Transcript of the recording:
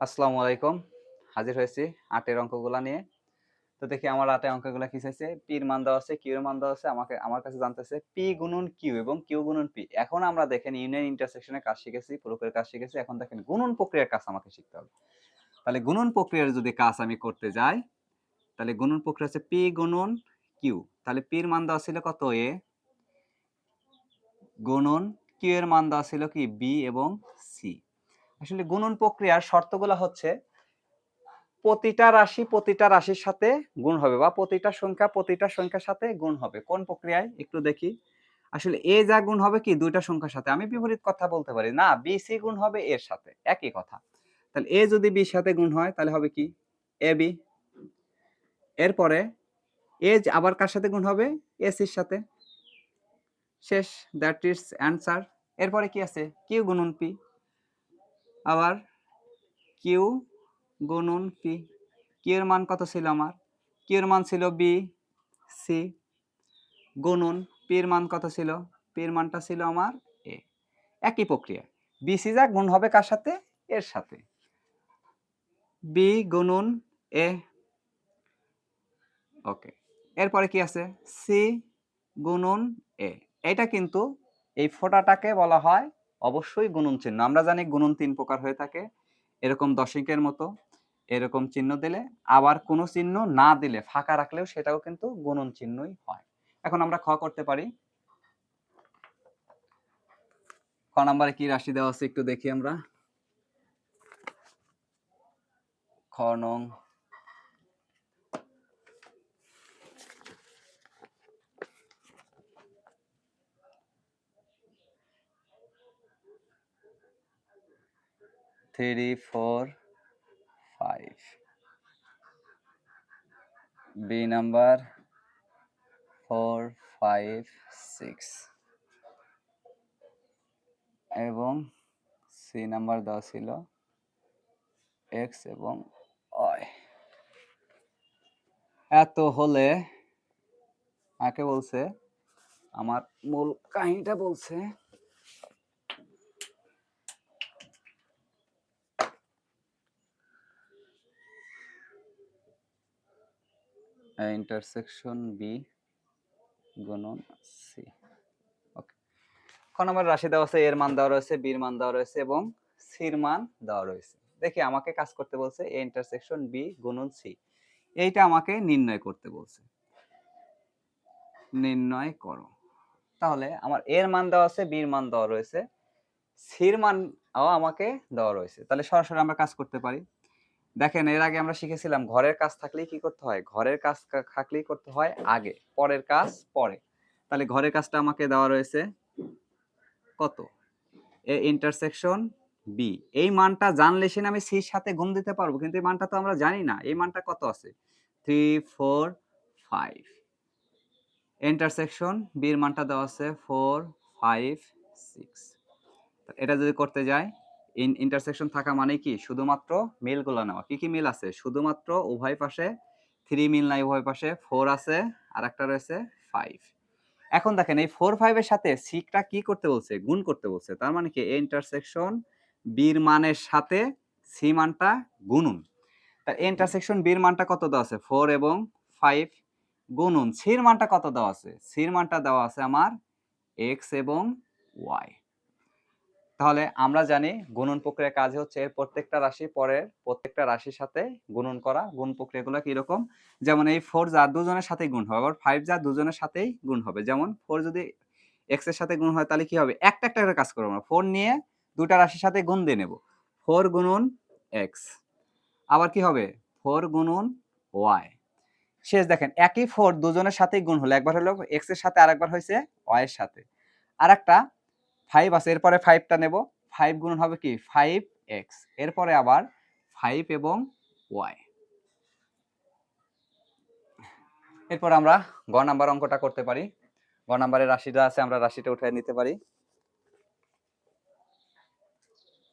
আসসালামু আলাইকুম। হাজির হয়েছি ৮ এর অঙ্কগুলা নিয়ে। তো দেখি আমার ৮ এর অঙ্কগুলা কি চাইছে? P এর মান দেওয়া আছে, Q এর মান দেওয়া আছে। আমার কাছে জানতেছে P গুণন Q এবং Q গুণন P। এখন আমরা দেখেন ইউনিয়ন ইন্টারসেকশন এর কাজ শিখেছি, প্রয়োগের কাজ শিখেছি। এখন দেখেন গুণন প্রক্রিয়ার কাজ আমাকে শিখতে হবে। তাহলে গুণন প্রক্রিয়ার যদি কাজ আমি করতে যাই, তাহলে গুণন প্রক্রিয়া হচ্ছে P গুণন Q। তাহলে P এর মান দেওয়া ছিল কত? A গুণন Q এর মান দেওয়া ছিল কি? B এবং C। আসলে গুণন প্রক্রিয়ার শর্তগুলা হচ্ছে প্রতিটা রাশির সাথে গুণ হবে বা প্রতিটা সংখ্যার সাথে গুণ হবে। কোন প্রক্রিয়ায় একটু দেখি। আসলে এ যা গুণ হবে কি দুইটা সংখ্যার সাথে। আমি বিপরীত কথা বলতে পারি না, বি সি গুণ হবে এর সাথে, একই কথা। তাহলে এ যদি বির সাথে গুণ হয় তাহলে হবে কি? A B. এরপরে এ আবার কার সাথে গুণ হবে? এ সির সাথে। শেষ, দ্যাট ইজ অ্যান্সার। এরপরে কি আছে? কিউ গুণন পি। আবার কিউ গুণন পি। কিউ এর মান কত ছিল আমার? কিউ এর মান ছিল বি সি গুণন পি এর মান কত ছিল? পি এর মানটা ছিল আমার এ। একই প্রক্রিয়া। বি সি যা গুণ হবে কার সাথে? এর সাথে। বি গুণন এ। ওকে। এরপরে কি আছে? সি গুণন এ। এটা কিন্তু এই ফোঁটাটাকে বলা হয় অবশ্যই গুণন চিহ্ন। আমরা জানি গুণন ৩ প্রকার হয়ে থাকে। এরকম দশমিকের মতো এরকম চিহ্ন দিলে, আবার কোনো চিহ্ন না দিলে ফাঁকা রাখলেও সেটাও কিন্তু গুণন চিহ্নই হয়। এখন আমরা খ করতে পারি। খ নাম্বারে কি রাশি দেওয়া আছে একটু দেখি আমরা। খ নং 3 4 5, বি নাম্বার 4 5 6 এবং সি নাম্বার দেওয়া ছিল এক্স এবং ওয়াই। এত হলে আমাকে বলছে, আমার মূল কাহিনীটা বলছে ইন্টারসেকশন বি গুণন সি। ওকে। খ নম্বর রাশি দেওয়া আছে, এর মান দেওয়া রয়েছে, বির মান দেওয়া রয়েছে এবং সির মান দেওয়া রয়েছে। দেখি আমাকে কাজ করতে বলছে এ ইন্টারসেকশন বি গুণন সি। এইটা আমাকে নির্ণয় করতে বলছে। নির্ণয় করো। তাহলে আমার এর মান দেওয়া আছে, বির মান দেওয়া রয়েছে, সির মানও আমাকে দেওয়া রয়েছে। তাহলে সরাসরি আমরা কাজ করতে পারি। দেখেন এর আগে আমরা শিখেছিলাম ঘরের কাজ থাকলেই কি করতে হয়? ঘরের কাজ থাকলেই করতে হয় আগে, পরের কাজ পরে। তাহলে ঘরের কাজটা আমাকে দেওয়া রয়েছে কত? A intersection B. এই মানটা জানলে সেটা আমি সির সাথে গুণ দিতে পারবো, কিন্তু এই মানটা তো আমরা জানি না। এই মানটা কত আছে? 3 4 5। ইন্টারসেকশন বি এর মানটা দেওয়া আছে 4 5 6। এটা যদি করতে যাই, ইন্টারসেকশন থাকা মানে কি? শুধুমাত্র মিলগুলো নেওয়া। কি কি মিল আছে? শুধুমাত্র উভয় পাশে 3 মিল নাই, উভয় পাশে 4 আছে আর একটা রয়েছে 5। এখন দেখেন এই 4 5 এর সাথে সিটা কি করতে বলছে? গুণ করতে বলছে। তার মানে কি এ ইন্টারসেকশন বি এর মানের সাথে সি মানটা গুণন। তা ইন্টারসেকশন বি এর মানটা কত দেওয়া আছে? 4 এবং 5 গুণন সি এর মানটা কত দেওয়া আছে? সি এর মানটা দেওয়া আছে আমার x এবং y। তাহলে আমরা জানি গুণন প্রক্রিয়ার কাজ হচ্ছে প্রত্যেকটা রাশি পরের প্রত্যেকটা রাশির সাথে গুণন করা। গুণ প্রক্রিয়াগুলো কিরকম? যেমন এই 4 যা দুজনের সাথেই গুণ হবে, আবার 5 যা দুজনের সাথেই গুণ হবে। যেমন 4 যদি x এর সাথে গুণ হয় তাহলে কি হবে? একটা একটা করে কাজ করব আমরা। 4 নিয়ে দুটা রাশির সাথে গুণ দিয়ে নেব। 4 গুণন x। আবার কি হবে? 4 গুণন y। শেষ দেখেন একই 4 দুজনের সাথেই গুণ হলো। একবার হলো x এর সাথে আরেকবার হইছে y এর সাথে। আরেকটা 5 আছে, এরপরে 5 টা নেব। 5 গুণন হবে কি? 5x। এরপরে আবার 5 এবং y। এরপর আমরা গ নাম্বার অঙ্কটা করতে পারি। গ নাম্বারের রাশিটা আছে, আমরা রাশিটা উঠায় নিতে পারি।